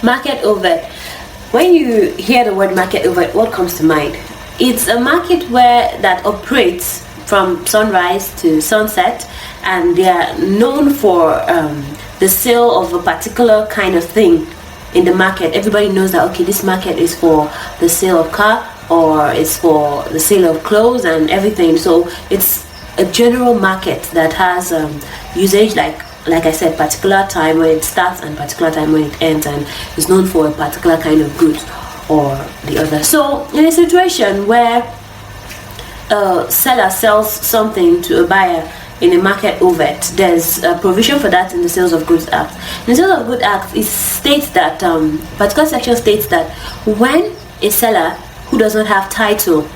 Market overt. When you hear the word market overt, what comes to mind? It's a market where that operates from sunrise to sunset, and they are known for the sale of a particular kind of thing in the market. Everybody knows that, okay, this market is for the sale of car, or it's for the sale of clothes and everything. So it's a general market that has usage, like I said, particular time when it starts and particular time when it ends, and is known for a particular kind of goods or the other. So in a situation where a seller sells something to a buyer in a market overt, there's a provision for that in the Sales of Goods Act. In the Sales of Goods Act, it states that particular section states that when a seller who does not have title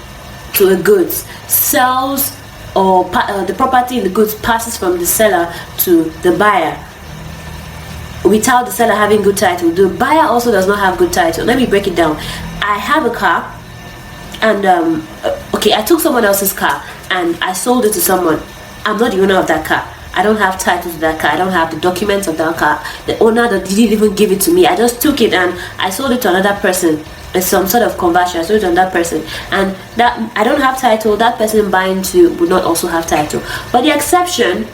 to a goods sells, or the property in the goods passes from the seller to the buyer without the seller having good title, the buyer also does not have good title. Let me break it down. I have a car, and okay, I took someone else's car and I sold it to someone. I'm not the owner of that car. I don't have title to that car. I don't have the documents of that car. The owner didn't even give it to me. I just took it and I sold it to another person. It's some sort of conversion. I sold it to that person, and that I don't have title. That person buying to would not also have title. But the exception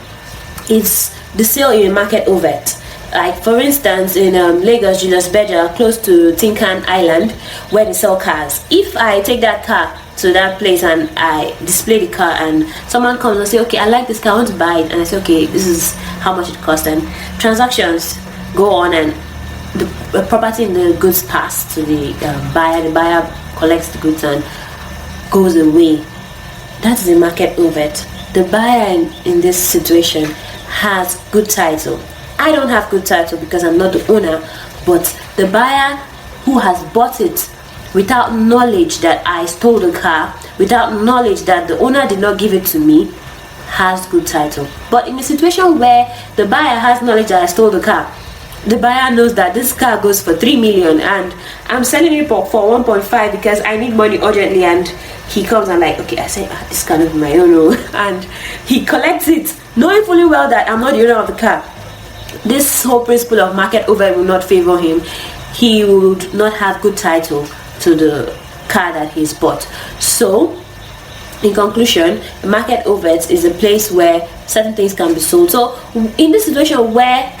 is the sale in a market overt. Like for instance, in Lagos, Julius Berger, close to Tinkan Island, where they sell cars. If I take that car to that place and I display the car, and someone comes and say, okay, I like this car, I want to buy it, and I say, okay, this is how much it costs, and transactions go on, and the property and the goods pass to the buyer. The buyer collects the goods and goes away. That is a market overt. The buyer in this situation has good title. I don't have good title because I'm not the owner, but the buyer who has bought it without knowledge that I stole the car, without knowledge that the owner did not give it to me, has good title. But in a situation where the buyer has knowledge that I stole the car, the buyer knows that this car goes for 3 million and I'm selling it for 1.5 because I need money urgently, and he comes and like, okay, I say, this cannot be my own, and he collects it knowing fully well that I'm not the owner of the car. This whole principle of market overt will not favor him. He would not have good title to the car that he's bought. So in conclusion, a market overt is a place where certain things can be sold. So in this situation where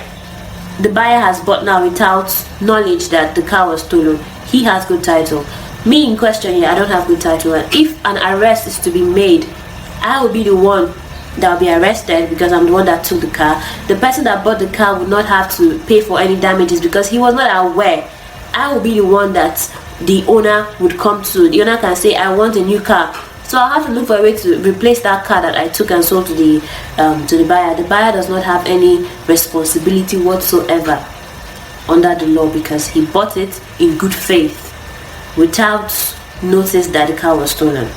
the buyer has bought now without knowledge that the car was stolen, he has good title. Me in question here, I don't have good title, and if an arrest is to be made, I will be the one that will be arrested because I'm the one that took the car. The person that bought the car would not have to pay for any damages because he was not aware. I will be the one that the owner would come to. The owner can say, I want a new car, so I'll have to look for a way to replace that car that I took and sold to the buyer. The buyer does not have any responsibility whatsoever under the law because he bought it in good faith without notice that the car was stolen.